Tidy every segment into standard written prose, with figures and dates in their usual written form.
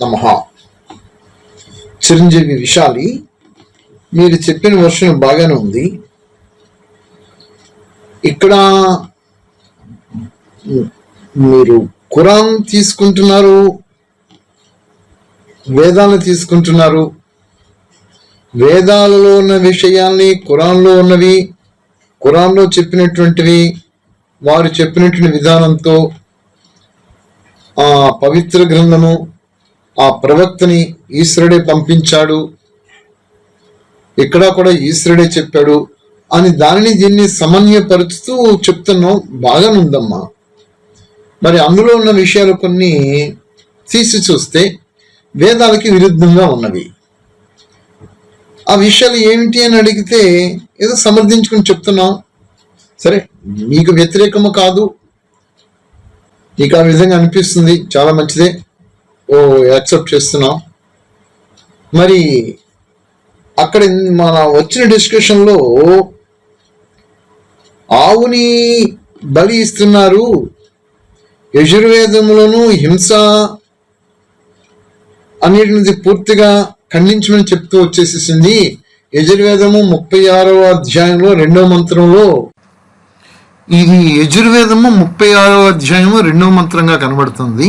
నమః. చిరంజీవి విశాలి, మీరు చెప్పిన వర్షం బాగానే ఉంది. ఇక్కడ మీరు ఖురాన్ తీసుకుంటున్నారు, వేదాలను తీసుకుంటున్నారు. వేదాలలో ఉన్న విషయాల్ని ఖురాన్లో ఉన్నవి, ఖురాన్లో చెప్పినటువంటివి వారు చెప్పినటువంటి విధానంతో ఆ పవిత్ర గ్రంథము, ఆ ప్రవక్తని ఈశ్వరుడే పంపించాడు, ఇక్కడ కూడా ఈశ్వరుడే చెప్పాడు అని దానిని దీన్ని సమన్వయపరుచుతూ చెప్తున్నాం. బాగానే ఉందమ్మా. మరి అందులో ఉన్న విషయాలు కొన్ని తీసి చూస్తే వేదాలకి విరుద్ధంగా ఉన్నవి. ఆ విషయాలు ఏమిటి అని అడిగితే ఏదో సమర్థించుకుని చెప్తున్నాం. సరే, మీకు వ్యతిరేకము కాదు, నీకు ఆ విధంగా అనిపిస్తుంది, చాలా మంచిదే, యాక్సెప్ట్ చేస్తున్నాం. మరి అక్కడ మన వచ్చిన డిస్కషన్లో ఆవుని బలి ఇస్తున్నారు, యజుర్వేదములను హింస అన్నిటిని పూర్తిగా ఖండించమని చెప్తూ వచ్చేసేసింది. యజుర్వేదము 36వ అధ్యాయంలో 2వ మంత్రంలో, ఇది యజుర్వేదము 36వ అధ్యాయము 2వ మంత్రంగా కనబడుతుంది.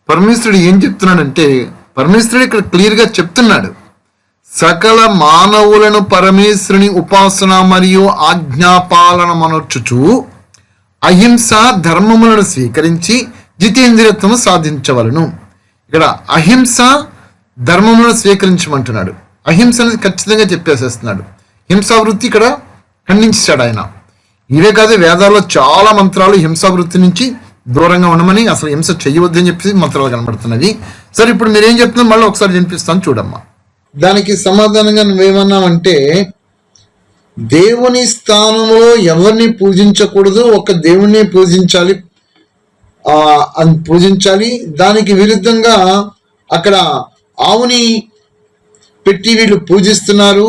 పరమేశ్వరుడు ఏం చెప్తున్నాడంటే, పరమేశ్వరుడు ఇక్కడ క్లియర్గా చెప్తున్నాడు, సకల మానవులను పరమేశ్వరుని ఉపాసన మరియు ఆజ్ఞాపాలన మనొచ్చుచు అహింస ధర్మములను స్వీకరించి జితేంద్రియత్వము సాధించవలను. ఇక్కడ అహింస ధర్మములను స్వీకరించమంటున్నాడు. అహింసని ఖచ్చితంగా చెప్పేసేస్తున్నాడు. హింసావృత్తి ఇక్కడ ఖండించాడు ఆయన. ఇవే కాదు, వేదాల్లో చాలా మంత్రాలు హింసావృత్తి నుంచి దూరంగా ఉండమని, అసలు హింస చెయ్యవద్దని చెప్పి మంత్రాలు కనబడుతున్నవి. సరే, ఇప్పుడు మీరేం చెప్తున్నారు మళ్ళీ ఒకసారి వినిపిస్తాను చూడమ్మా. దానికి సమాధానంగా నువ్వేమన్నావంటే, దేవుని స్థానంలో ఎవరిని పూజించకూడదు, ఒక దేవుణ్ణి పూజించాలి అని పూజించాలి. దానికి విరుద్ధంగా అక్కడ ఆవుని పెట్టి వీళ్ళు పూజిస్తున్నారు,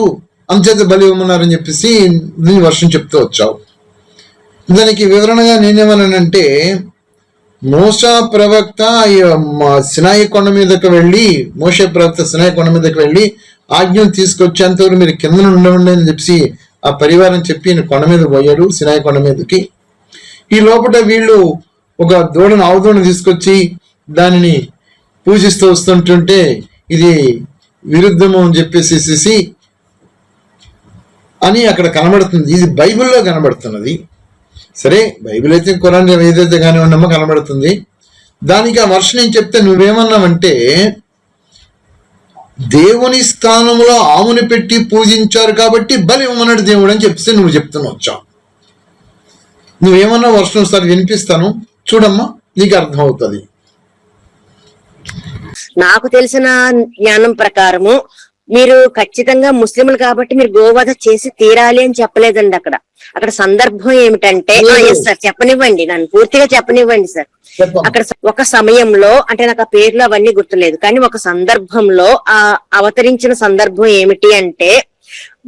అంచేత బలి ఇవ్వమన్నారని చెప్పేసి దీని వర్షం చెప్తూ వచ్చావు. దానికి వివరణగా నేనేమన్నానంటే, మోసా ప్రవక్త సినాయి కొండ మీదకి వెళ్ళి, మోసే ప్రవక్త సినాయి కొండ మీదకి వెళ్ళి ఆజ్ఞను తీసుకొచ్చేంతవరకు మీరు కింద ఉండవండి అని చెప్పి ఆ పరివారం చెప్పి కొండ మీద పోయాడు, సినాయి కొండ మీదకి. ఈ లోపల వీళ్ళు ఒక దూడను, ఆవు దూడను తీసుకొచ్చి దానిని పూజిస్తూ వస్తుంటుంటే ఇది విరుద్ధము అని చెప్పేసి అని అక్కడ కనబడుతుంది. ఇది బైబిల్లో కనబడుతున్నది. సరే, బైబిల్ అయితే ఖురాన్ ఏదైతే కానీ ఉండమో కనబడుతుంది. దానికి ఆ వర్షం నేను చెప్తే నువ్వేమన్నావంటే, దేవుని స్థానంలో ఆవుని పెట్టి పూజించారు కాబట్టి బలి ఇవ్వమన్నాడు దేవుడు అని చెప్తే నువ్వు చెప్తున్నా వచ్చావు. నువ్వేమన్నా వర్షం ఒకసారి వినిపిస్తాను చూడమ్మా, నీకు అర్థమవుతుంది. నాకు తెలిసిన జ్ఞానం ప్రకారము మీరు ఖచ్చితంగా ముస్లింలు కాబట్టి మీరు గోవధ చేసి తీరాలి అని చెప్పలేదండి. అక్కడ సందర్భం ఏమిటంటే, సార్ చెప్పనివ్వండి, నన్ను పూర్తిగా చెప్పనివ్వండి సార్. అక్కడ ఒక సమయంలో, అంటే నాకు ఆ పేర్లు అవన్నీ గుర్తులేదు, కానీ ఒక సందర్భంలో ఆ అవతరించిన సందర్భం ఏమిటి అంటే,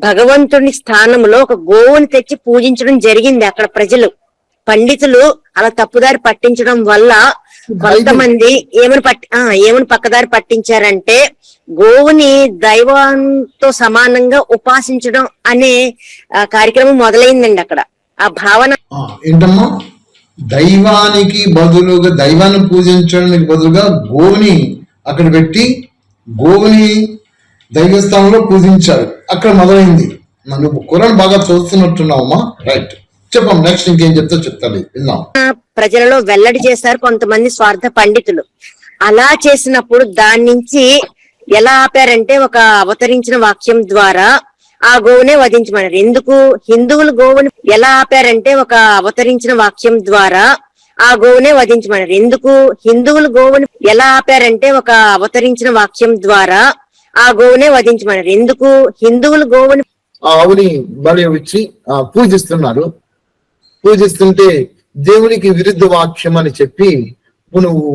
భగవంతుని స్థానంలో ఒక గోవుని తెచ్చి పూజించడం జరిగింది. అక్కడ ప్రజలు, పండితులు అలా తప్పుదారి పట్టించడం వల్ల కొంతమంది ఏమని పక్కదారి పట్టించారంటే, గోవుని దైవంతో సమానంగా ఉపాసించడం అనే కార్యక్రమం మొదలైందండి. అక్కడ ఆ భావన ఏంటమ్మా, దైవానికి బదులుగా, దైవాన్ని పూజించడానికి బదులుగా గోవుని అక్కడ పెట్టి గోవుని దైవస్థానంలో పూజించారు. అక్కడ మొదలైంది. నువ్వు ఖురాన్ బాగా చదువుతున్నట్టున్నావమ్మా. రైట్, చెప్పం. నెక్స్ట్ ఇంకేం చెప్తాను విన్నాం. ప్రజలలో వెల్లడి చేశారు కొంతమంది స్వార్థ పండితులు. అలా చేసినప్పుడు దాని నుంచి ఎలా ఆపారంటే, ఒక అవతరించిన వాక్యం ద్వారా ఆ గోవునే వధించమన్నారు. ఎందుకు హిందువులు గోవుని ఎలా ఆపారంటే, ఒక అవతరించిన వాక్యం ద్వారా ఆ గోవునే వధించమన్నారు. ఎందుకు హిందువులు గోవుని ఎలా ఆపారంటే, ఒక అవతరించిన వాక్యం ద్వారా ఆ గోవునే వధించమన్నారు. ఎందుకు హిందువులు గోవుని ఆవుని బలి ఇచ్చి పూజిస్తున్నారు. పూజిస్తుంటే దేవునికి విరుద్ధ వాక్యం అని చెప్పి నువ్వు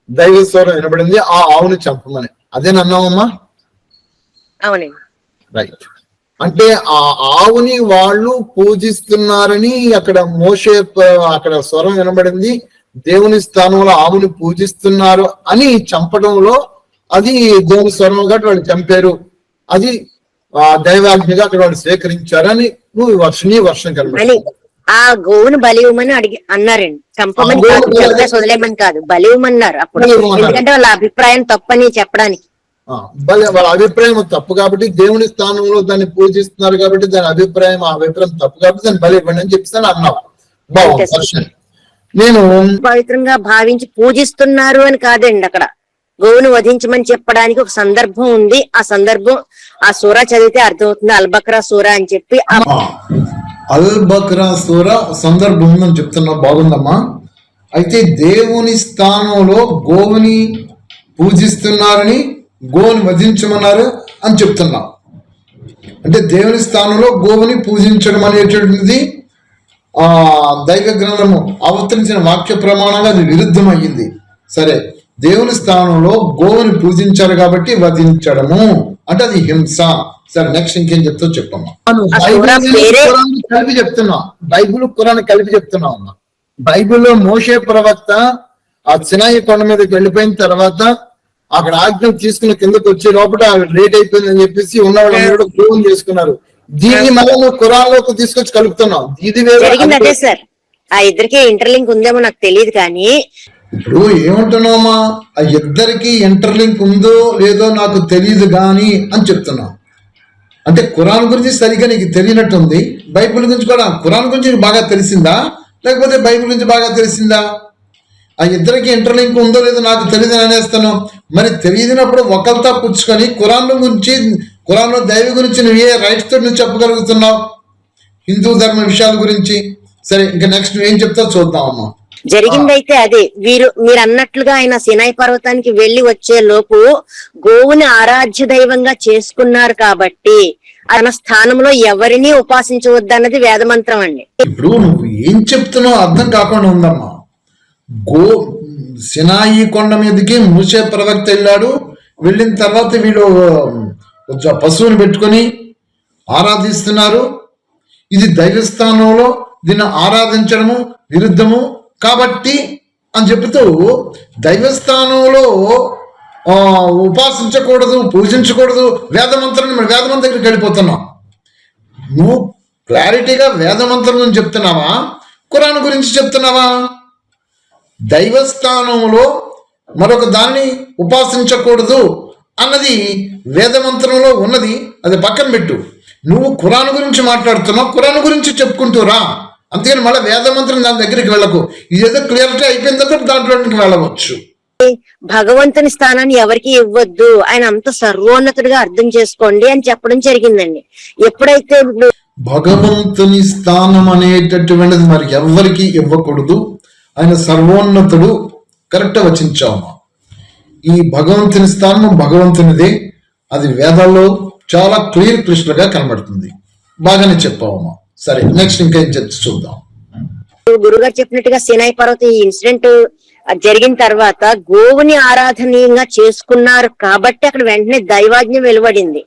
దైవస్వరం వినబడింది, ఆ ఆవుని చంపమని అదేనన్నావమ్మా? అవునండి. రైట్. అంటే ఆ ఆవుని వాళ్ళు పూజిస్తున్నారని అక్కడ మోషే అక్కడ స్వరం వినబడింది, దేవుని స్థానంలో ఆవుని పూజిస్తున్నారు అని చంపడంలో అది దేవుని స్వరం కాబట్టి వాళ్ళు చంపారు, అది దైవాజ్ఞగా అక్కడ వాళ్ళు స్వీకరించారని నువ్వు వర్షం కనబడి ఆ గోవును బలివ్వమని అన్నారండి. చంపమని కాదు, చంపేసి వదిలేమని కాదు, బలివ్వమన్నారు అప్పుడు. ఎందుకంటే వాళ్ళ అభిప్రాయం తప్పని చెప్పడానికి. వాళ్ళ అభిప్రాయం తప్పు కాబట్టి దేవుని స్థానంలో దాన్ని పూజిస్తున్నారు కాబట్టి దాని అభిప్రాయం తప్పు కాబట్టి దాన్ని బలి ఇవ్వండి అని చెప్పి అన్నావు. బాగుంది. నేను పవిత్రంగా భావించి పూజిస్తున్నారు అని కాదండి, అక్కడ గోవును వధించమని చెప్పడానికి ఒక సందర్భం ఉంది. ఆ సందర్భం ఆ సూర చదివితే అర్థమవుతుంది. అల్బక్రా సూర అని చెప్పి అల్బక్రా సూర సందర్భం ఉందని చెప్తున్నా. బాగుందమ్మా. అయితే దేవుని స్థానంలో గోవుని పూజిస్తున్నారని గోవుని వధించమన్నారు అని చెప్తున్నా. అంటే దేవుని స్థానంలో గోవుని పూజించడం అనేటువంటిది దైవ గ్రంథము అవతరించిన వాక్య ప్రమాణంగా అది విరుద్ధం అయ్యింది. సరే, దేవుని స్థానంలో గోవుని పూజించారు కాబట్టి వధించడము అంటే అది హింస. సరే, నెక్స్ట్ ఇంకేం చెప్తా చెప్పమ్మా. కలిపి చెప్తున్నా, బైబిల్ ఖురాన్ కలిపి చెప్తున్నా అమ్మా. బైబిల్లో మోషే ప్రవక్త ఆ సినాయి కొండ మీదకి వెళ్ళిపోయిన తర్వాత అక్కడ ఆజ్ఞలు తీసుకుని కిందకి వచ్చే లోపల లేట్ అయిపోయిందని చెప్పేసి ఉన్న వాళ్ళందరూ గోవుని చేసుకున్నారు. దీన్ని మళ్ళీ నువ్వు ఖురాన్ లోకి తీసుకొచ్చి కలుపుతున్నావు. ఇది జరిగిందంటే సార్ ఆ ఇద్దరికి ఇంటర్లింక్ ఉందేమో నాకు తెలియదు. కానీ ఇప్పుడు ఏమంటున్నామా, ఆ ఇద్దరికి ఇంటర్లింక్ ఉందో లేదో నాకు తెలియదు గాని అని చెప్తున్నావు. అంటే ఖురాన్ గురించి సరిగ్గా నీకు తెలియనట్టుంది, బైబిల్ గురించి కూడా. ఖురాన్ గురించి నీకు బాగా తెలిసిందా లేకపోతే బైబిల్ గురించి బాగా తెలిసిందా? ఆ ఇద్దరికి ఇంటర్లింక్ ఉందో లేదో నాకు తెలియదు అని అనేస్తాను. మరి తెలియనప్పుడు ఒకరితో పుచ్చుకొని ఖురాన్లో దైవ గురించి నువ్వు ఏ రైట్స్ తో నువ్వు చెప్పగలుగుతున్నావు హిందూ ధర్మ విషయాల గురించి? సరే, ఇంకా నెక్స్ట్ నువ్వేం చెప్తావు చూద్దామమ్మా. జరిగిందైతే అదే. మీరు అన్నట్లుగా ఆయన సినాయి పర్వతానికి వెళ్లి వచ్చే లోపు గోవుని ఆరాధ్య దైవంగా చేసుకున్నారు కాబట్టి తన స్థానంలో ఎవరిని ఉపాసించవద్దన్నది వేదమంత్రం అండి. ఇప్పుడు నువ్వు ఏం చెప్తున్నావు అర్థం కాకుండా ఉందమ్మా. సినాయి కొండ మీదకి మూసే ప్రవక్త వెళ్ళాడు. వెళ్ళిన తర్వాత వీళ్ళు పశువుని పెట్టుకొని ఆరాధిస్తున్నారు. ఇది దైవస్థానంలో దీన్ని ఆరాధించడము విరుద్ధము కాబట్టి అని చెబుతూ దైవస్థానంలో ఉపాసించకూడదు, పూజించకూడదు, వేదమంత్రం దగ్గరికి వెళ్ళిపోతున్నావు. నువ్వు క్లారిటీగా వేదమంత్రం గురించి చెప్తున్నావా ఖురాన్ గురించి చెప్తున్నావా? దైవస్థానంలో మరొక దాన్ని ఉపాసించకూడదు అన్నది వేదమంత్రంలో ఉన్నది, అది పక్కన పెట్టు. నువ్వు ఖురాన్ గురించి మాట్లాడుతున్నావు, ఖురాన్ గురించి చెప్పుకుంటూరా. అంతేగాని మళ్ళీ వేదమంత్రం దాని దగ్గరికి వెళ్ళకు. ఇదేదో క్లియరిటీ అయిపోయిన తర్వాత దాంట్లోకి వెళ్ళవచ్చు. భగవంతుని స్థానాన్ని ఎవరికి ఇవ్వద్దు, ఆయన అంత సర్వోన్నతుడిగా అర్థం చేసుకోండి అని చెప్పడం జరిగిందండి. ఎప్పుడైతే భగవంతుని స్థానం అనేటటువంటిది మరి ఎవరికి ఇవ్వకూడదు, ఆయన సర్వోన్నతుడు, కరెక్ట్ వచించామా. ఈ భగవంతుని స్థానం భగవంతునిదే, అది వేదాల్లో చాలా క్లియర్ గా కనబడుతుంది. బాగానే చెప్పావమ్మా. సరే, నెక్స్ట్ ఇంకా చూద్దాం. గురుగారు చెప్పినట్టుగా సినాయి పర్వతం ఈ ఇన్సిడెంట్ జరిగిన తర్వాత గోవుని ఆరాధనీయంగా చేసుకున్నారు కాబట్టి అక్కడ వెంటనే దైవాజ్ఞ వెలువడింది.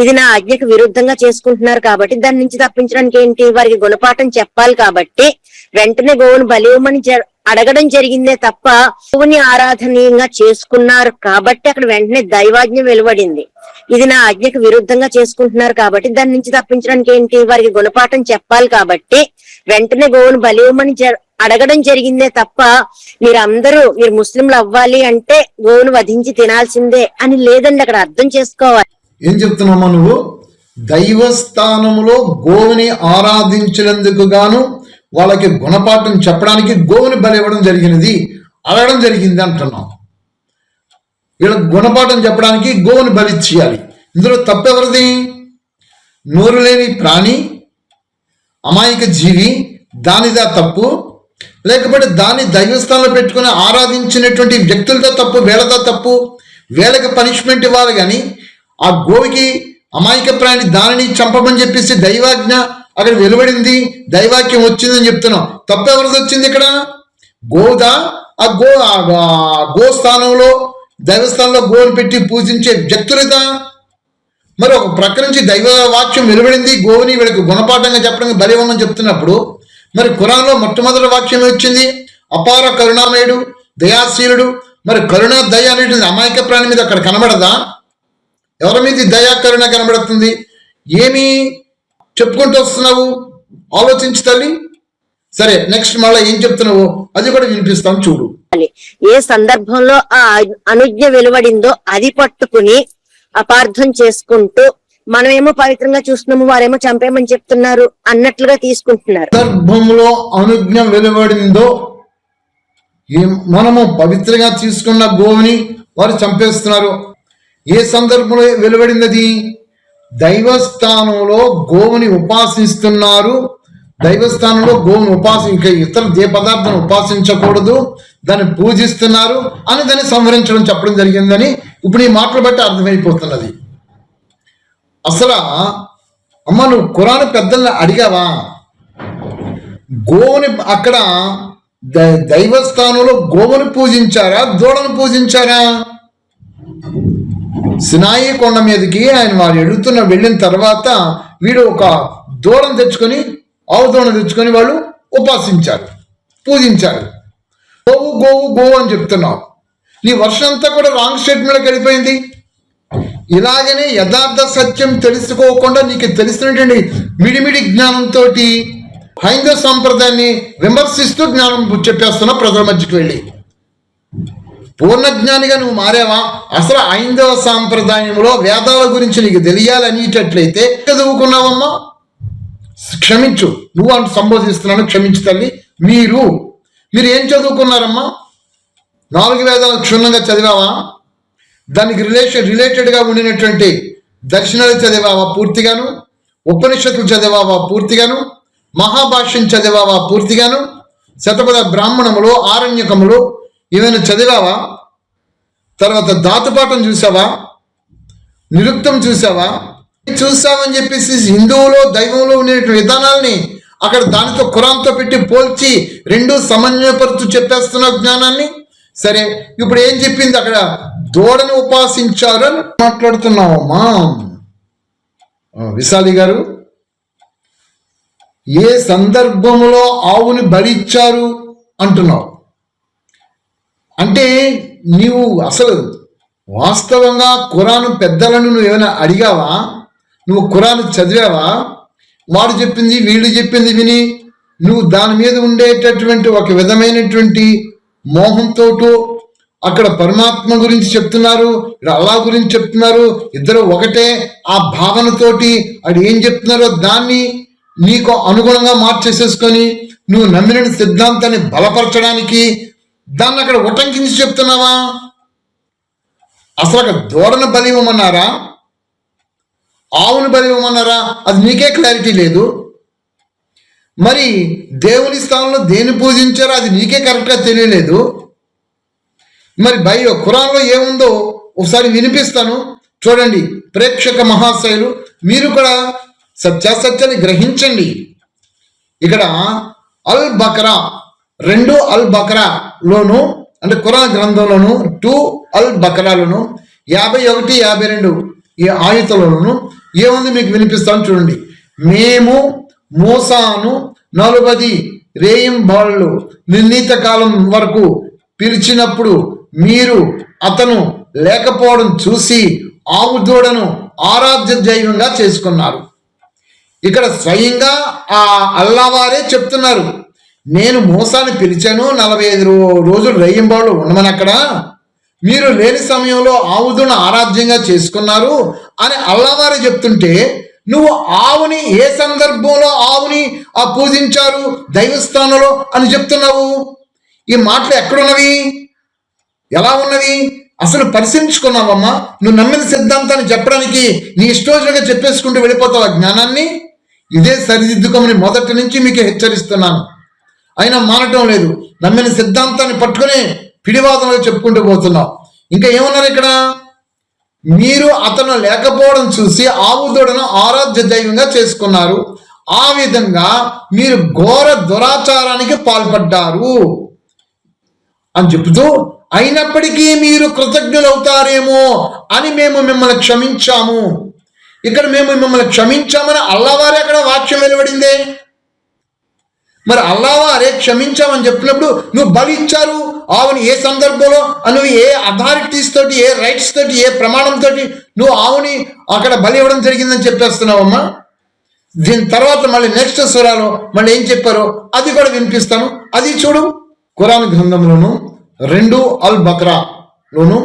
ఇది నా ఆజ్ఞకు విరుద్ధంగా చేసుకుంటున్నారు కాబట్టి దాని నుంచి తప్పించడానికి ఏంటి, వారికి గుణపాఠం చెప్పాలి కాబట్టి వెంటనే గోవుని బలివ్వమని అడగడం జరిగిందే తప్ప గోవుని ఆరాధనీయంగా చేసుకున్నారు కాబట్టి అక్కడ వెంటనే దైవాజ్ఞ వెలువడింది. ఇది నా ఆజ్ఞకు విరుద్ధంగా చేసుకుంటున్నారు కాబట్టి దాని నుంచి తప్పించడానికి ఏంటి, వారికి గుణపాఠం చెప్పాలి కాబట్టి వెంటనే గోవుని బలివ్వమని అడగడం జరిగిందే తప్ప మీరు ముస్లింలు అవ్వాలి అంటే గోవును వధించి తినాల్సిందే అని లేదండి. అక్కడ అర్థం చేసుకోవాలి. ఏం చెప్తున్నామా నువ్వు? దైవస్థానములో గోవుని ఆరాధించినందుకు గాను వాళ్ళకి గుణపాఠం చెప్పడానికి గోవుని బలి ఇవ్వడం జరిగినది, అడగడం జరిగింది అంటున్నాం. వీళ్ళకి గుణపాఠం చెప్పడానికి గోవుని బలి చేయాలి. ఇందులో తప్పెవరిది? నోరు లేని ప్రాణి, అమాయక జీవి, దానిదా తప్పు? లేకపోతే దాన్ని దైవస్థానంలో పెట్టుకుని ఆరాధించినటువంటి వ్యక్తులతో తప్పు, వీళ్ళతో తప్పు? వీళ్ళకి పనిష్మెంట్ ఇవ్వాలి కానీ ఆ గోవికి అమాయక ప్రాణి దానిని చంపమని చెప్పేసి దైవాజ్ఞ అక్కడ వెలువడింది, దైవాక్యం వచ్చిందని చెప్తున్నాం. తప్పెవరిది వచ్చింది ఇక్కడ? గోదా? ఆ గో స్థానంలో దైవస్థానంలో గోవుని పెట్టి పూజించే వ్యక్తులదా? మరి ఒక ప్రక్క నుంచి దైవ వాక్యం వెలువడింది, గోవుని వీళ్ళకి గుణపాఠంగా చెప్పడానికి బలి ఇవ్వమని చెప్తున్నప్పుడు మరి ఖురాన్లో మొట్టమొదటి వాక్యం వచ్చింది, అపార కరుణామయుడు, దయాశీలుడు, మరి కరుణ దయ అనేటువంటి అమాయక ప్రాణి మీద అక్కడ కనబడదా? ఎవరి మీద దయా కరుణ కనబడుతుంది? ఏమి చెప్పుకుంటూ వస్తున్నావు? ఆలోచించు తల్లి. సరే, నెక్స్ట్ మళ్ళీ ఏం చెప్తున్నావు అది కూడా వినిపిస్తాం చూడు. ఏ సందర్భంలో ఆ అనుజ్ఞ వెలువడిందో అది పట్టుకుని అపార్థం చేసుకుంటూ మనమేమో పవిత్రంగా చూస్తున్నాము, వారేమో చంపేమని చెప్తున్నారు అన్నట్లుగా తీసుకుంటున్నారు. సందర్భంలో అనుజ్ఞ వెలువడిందో, మనము పవిత్రంగా తీసుకున్న గోవుని వారు చంపేస్తున్నారు. ఏ సందర్భంలో వెలువడినది? దైవస్థానంలో గోవుని ఉపాసిస్తున్నారు. దైవస్థానంలో గోవుని ఇంకా ఇతర ఏ పదార్థాన్ని ఉపాసించకూడదు, దాన్ని పూజిస్తున్నారు అని దాన్ని సంహరించడం చెప్పడం జరిగిందని ఇప్పుడు ఈ మాటలు బట్టి అర్థమైపోతున్నది. అసలు అమ్మ, నువ్వు ఖురాన్ పెద్దల్ని అడిగావా? గోవుని అక్కడ దైవస్థానంలో గోవుని పూజించారా, దూడను పూజించారా? సినాయి కొండ మీదకి వారు వెళ్ళిన తర్వాత వీడు ఒక దూడను తెచ్చుకొని, ఆవు దూడను తెచ్చుకొని వాళ్ళు ఉపాసించారు, పూజించారు. గోవు గోవు గోవు అని చెప్తున్నావు. నీ వర్షం అంతా కూడా రాంగ్ స్టేట్మెంట్కి వెళ్ళిపోయింది. ఇలాగనే యథార్థ సత్యం తెలుసుకోకుండా నీకు తెలిసినటువంటి మిడిమిడి జ్ఞానంతో హైందవ సాంప్రదాయాన్ని విమర్శిస్తూ జ్ఞానం చెప్పేస్తున్నా ప్రజల మధ్యకి వెళ్ళి. పూర్ణ జ్ఞానిగా నువ్వు మారావా? అసలు హైందవ సాంప్రదాయంలో వేదాల గురించి నీకు తెలియాలనేటట్లయితే చదువుకున్నావమ్మా? క్షమించు, నువ్వు అంటూ సంబోధిస్తున్నాను, క్షమించు తల్లి. మీరు ఏం చదువుకున్నారమ్మా? 4 వేదాలు క్షుణ్ణంగా చదివావా? దానికి రిలేటెడ్గా ఉండినటువంటి దర్శనాలు చదివావా పూర్తిగాను? ఉపనిషత్తులు చదివావా పూర్తిగాను? మహాభాష్యం చదివావా పూర్తిగాను? శతపథ బ్రాహ్మణములు, ఆరణ్యకములు ఏమైనా చదివావా? తర్వాత ధాతుపాఠం చూసావా? నిరుక్తం చూసావా? చూసావని చెప్పేసి హిందువులో దైవంలో ఉండే విధానాల్ని అక్కడ దానితో ఖురాన్తో పెట్టి పోల్చి రెండు సమన్వయపరుచు చెప్పేస్తున్న జ్ఞానాన్ని. సరే, ఇప్పుడు ఏం చెప్పింది? అక్కడ దూడని ఉపాసించారు అని మాట్లాడుతున్నావమ్మా విశాలి గారు. ఏ సందర్భంలో ఆవుని బలిచ్చారు అంటున్నావు అంటే నీవు అసలు వాస్తవంగా ఖురాను పెద్దలను నువ్వు ఏమైనా అడిగావా? నువ్వు ఖురాను చదివావా? వాడు చెప్పింది వీళ్ళు చెప్పింది విని నువ్వు దాని మీద ఉండేటటువంటి ఒక విధమైనటువంటి మోహంతో అక్కడ పరమాత్మ గురించి చెప్తున్నారు, ఇక్కడ అల్లా గురించి చెప్తున్నారు, ఇద్దరు ఒకటే ఆ భావనతోటి అది ఏం చెప్తున్నారో దాన్ని నీకు అనుగుణంగా మార్చేసేసుకొని నువ్వు నమ్మిన సిద్ధాంతాన్ని బలపరచడానికి దాన్ని అక్కడ ఉటంకించి చెప్తున్నావా? అసలు అక్కడ దూడను బలి ఇవ్వమన్నారా, ఆవును బలి ఇవ్వమన్నారా? అది నీకే క్లారిటీ లేదు. మరి దేవుని స్థానంలో దేన్ని పూజించారో అది నీకే కరెక్ట్గా తెలియలేదు. మరి ఖురాన్లో ఏముందో ఒకసారి వినిపిస్తాను చూడండి. ప్రేక్షక మహాశయులు మీరు కూడా సత్యాసత్యాన్ని గ్రహించండి. ఇక్కడ అల్ బకరా 2 అల్ బకరాలోను అంటే ఖురాన్ గ్రంథంలోను 2 అల్ బకరాలోను 51, 52 ఈ ఆయుతలోను ఏముంది మీకు వినిపిస్తాను చూడండి. మేము మూసాను 40 రేయింబాళ్ళు నిర్ణీత కాలం వరకు పిలిచినప్పుడు మీరు అతను లేకపోవడం చూసి ఆవు దూడను ఆరాధ్య దైవంగా చేసుకున్నారు. ఇక్కడ స్వయంగా ఆ అల్లావారే చెప్తున్నారు, నేను మూసాని పిలిచాను 45 రోజులు రేయింబాళ్ళు ఉండమని, అక్కడ మీరు లేని సమయంలో ఆవుదును ఆరాధ్యంగా చేసుకున్నారు అని అల్లావారే చెప్తుంటే నువ్వు ఆవుని ఏ సందర్భంలో ఆవుని పూజించారు దైవస్థానంలో అని చెప్తున్నావు? ఈ మాటలు ఎక్కడున్నవి, ఎలా ఉన్నవి అసలు పరిశీలించుకున్నావమ్మా? నువ్వు నమ్మిన సిద్ధాంతాన్ని చెప్పడానికి నీ ఇష్టోజులుగా చెప్పేసుకుంటూ వెళ్ళిపోతావు ఆ జ్ఞానాన్ని. ఇదే సరిదిద్దుకోమని మొదటి నుంచి మీకు హెచ్చరిస్తున్నాను, అయినా మానటం లేదు. నమ్మిన సిద్ధాంతాన్ని పట్టుకుని పిడివాదంలో చెప్పుకుంటూ పోతున్నావు. ఇంకా ఏమన్నారు ఇక్కడ? మీరు అతను లేకపోవడం చూసి ఆవు దూడను ఆరాధ్య దైవంగా చేసుకున్నారు, ఆ విధంగా మీరు ఘోర దురాచారానికి పాల్పడ్డారు అని చెబుతూ, అయినప్పటికీ మీరు కృతజ్ఞులవుతారేమో అని మేము మిమ్మల్ని క్షమించాము. ఇక్కడ మేము మిమ్మల్ని క్షమించామని అల్లావారే అక్కడ వాక్యం వెలువడిందే. మరి అల్లావారే క్షమించామని చెప్పినప్పుడు నువ్వు బలి ఇచ్చారు ఆవుని ఏ సందర్భంలో నువ్వు ఏ అథారిటీస్ తోటి, ఏ రైట్స్ తోటి, ఏ ప్రమాణంతో నువ్వు ఆవుని అక్కడ బలి ఇవ్వడం జరిగిందని చెప్పేస్తున్నావమ్మా? దీని తర్వాత మళ్ళీ నెక్స్ట్ సూరాలో మళ్ళీ ఏం చెప్పారో అది కూడా వినిపిస్తాను, అది చూడు. ఖురాన్ గ్రంథంలోను 2 అల్ బక్రాలోను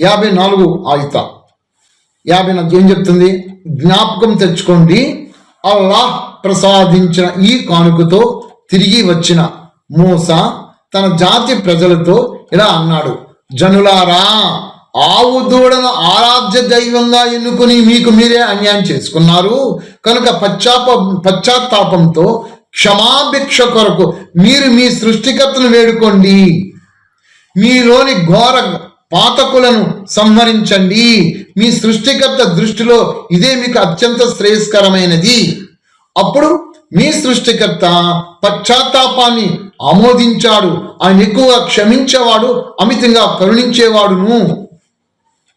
54 ఆయత 50 ఏం చెప్తుంది? జ్ఞాపకం తెచ్చుకోండి, అల్లాహ్ ప్రసాదించిన ఈ కానుకతో తిరిగి వచ్చిన మూసా తన జాతి ప్రజలతో ఇలా అన్నాడు, జనులారా, ఆవు దూడను ఆరాధ్య దైవంగా ఎన్నుకుని మీకు మీరే అన్యాయం చేసుకున్నారు కనుక పశ్చాత్తాపంతో క్షమాభిక్ష కొరకు మీరు మీ సృష్టికర్తను వేడుకోండి, మీలోని ఘోర పాతకులను సంహరించండి, మీ సృష్టికర్త దృష్టిలో ఇదే మీకు అత్యంత శ్రేయస్కరమైనది. అప్పుడు మీ సృష్టికర్త పశ్చాత్తాపాన్ని ఆమోదించాడు, ఆయన ఎక్కువగా క్షమించేవాడు, అమితంగా కరుణించేవాడును.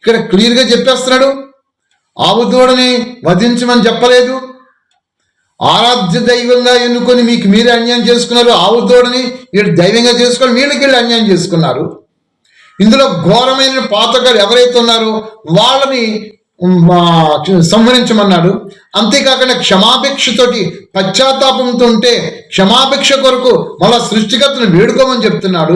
ఇక్కడ క్లియర్గా చెప్పేస్తున్నాడు, ఆవు దూడని వధించమని చెప్పలేదు. ఆరాధ్య దైవంగా ఎన్నుకొని మీకు మీరే అన్యాయం చేసుకున్నారు, ఆవు దూడని వీళ్ళు దైవంగా చేసుకొని వీళ్ళకి అన్యాయం చేసుకున్నారు. ఇందులో ఘోరమైన పాతకాలు ఎవరైతే ఉన్నారో వాళ్ళని సంహరించమన్నాడు. అంతేకాకుండా క్షమాభిక్షతోటి పశ్చాత్తాపంతో ఉంటే క్షమాభిక్ష కొరకు మళ్ళా సృష్టికర్తను వేడుకోమని చెప్తున్నాడు.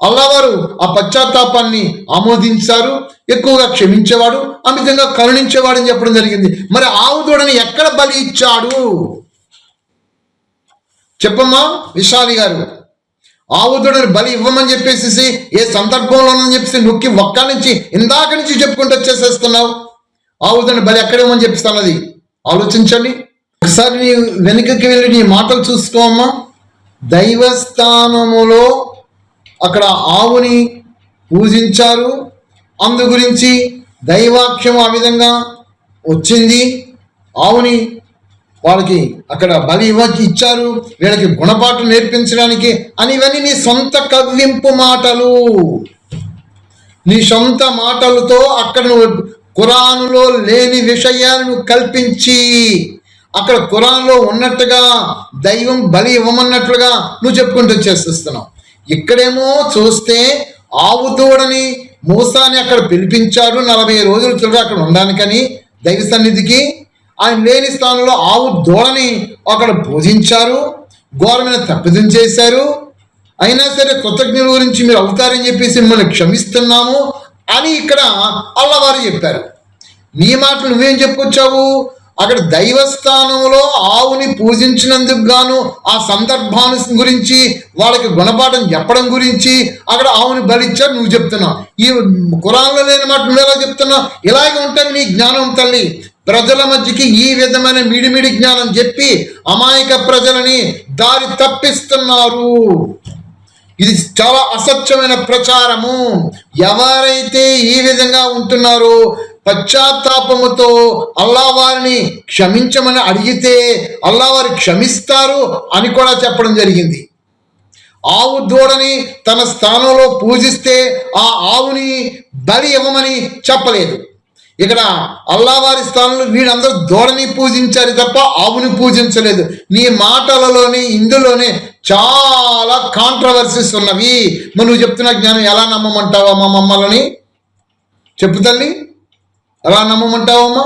అల్లావారు ఆ పశ్చాత్తాపాన్ని ఆమోదించారు, ఎక్కువగా క్షమించేవాడు, అమితంగా కరుణించేవాడు అని చెప్పడం జరిగింది. మరి ఆవు దూడని ఎక్కడ బలి ఇచ్చాడు చెప్పమ్మా విశాలి గారు? ఆవు దూడని బలి ఇవ్వమని చెప్పేసి ఏ సందర్భంలోనని చెప్పేసి నొక్కి ఒక్క నుంచి ఇందాక నుంచి చెప్పుకుంటూ వచ్చేసేస్తున్నావు. ఆవు దూడని బలి ఎక్కడ ఇవ్వమని చెప్పిస్తున్నది ఆలోచించండి ఒకసారి. నీ వెనుకకి వెళ్ళి నీ మాటలు చూసుకోమ్మా. దైవస్థానములో అక్కడ ఆవుని పూజించారు, అందు గురించి దైవాక్యం ఆ విధంగా వచ్చింది. ఆవుని వాళ్ళకి అక్కడ బలి ఇచ్చారు, వీళ్ళకి గుణపాఠం నేర్పించడానికి అని. ఇవన్నీ నీ సొంత కవ్వింపు మాటలు, నీ సొంత మాటలతో అక్కడ నువ్వు ఖురానులో లేని విషయాలను కల్పించి అక్కడ ఖురాన్లో ఉన్నట్టుగా దైవం బలి ఇవ్వమన్నట్లుగా నువ్వు చెప్పుకుంటూ చేస్తున్నావు. ఇక్కడేమో చూస్తే ఆవు దూడని మూసాని అక్కడ పిలిపించాడు, 40 రోజులు చిల్లర అక్కడ ఉండడానికని దైవ సన్నిధికి. ఆయన లేని స్థానంలో ఆవు దూడని అక్కడ పూజించారు, ఘోరమైన తప్పిదం చేశారు. అయినా సరే కృతజ్ఞుల గురించి మీరు అవుతారని చెప్పేసి మిమ్మల్ని క్షమిస్తున్నాము అని ఇక్కడ అల్లవారు చెప్పారు. నీ మాటలు నువ్వేం చెప్పుకొచ్చావు? అక్కడ దైవస్థానంలో ఆవుని పూజించినందుకు గాను ఆ సందర్భాన్ని గురించి వాళ్ళకి గుణపాఠం చెప్పడం గురించి అక్కడ ఆవుని బలిచ్చారు నువ్వు చెప్తున్నావు. ఈ ఖురాన్లో లేని మాట నువ్వు ఎలా చెప్తున్నావు? ఇలాగే ఉంటుంది నీ జ్ఞానం తల్లి. ప్రజల మధ్యకి ఈ విధమైన మిడిమిడి జ్ఞానం చెప్పి అమాయక ప్రజలని దారి తప్పిస్తున్నారు. ఇది చాలా అసత్యమైన ప్రచారము. ఎవరైతే ఈ విధంగా ఉంటున్నారో పశ్చాత్తాపముతో అల్లా వారిని క్షమించమని అడిగితే అల్లా వారు క్షమిస్తారు అని కూడా చెప్పడం జరిగింది. ఆవు దూడని తన స్థానంలో పూజిస్తే ఆ ఆవుని బలి ఇవ్వమని చెప్పలేదు. ఇక్కడ అల్లావారి స్థానంలో వీళ్ళందరూ దూడని పూజించారు తప్ప ఆవుని పూజించలేదు. నీ మాటలలోనే ఇందులోనే చాలా కాంట్రవర్సీస్ ఉన్నవి. మరి నువ్వు చెప్తున్న జ్ఞానం ఎలా నమ్మమంటావా మా మమ్మల్ని? చెప్పు తల్లి, ఎలా నమ్మమంటావమ్మా?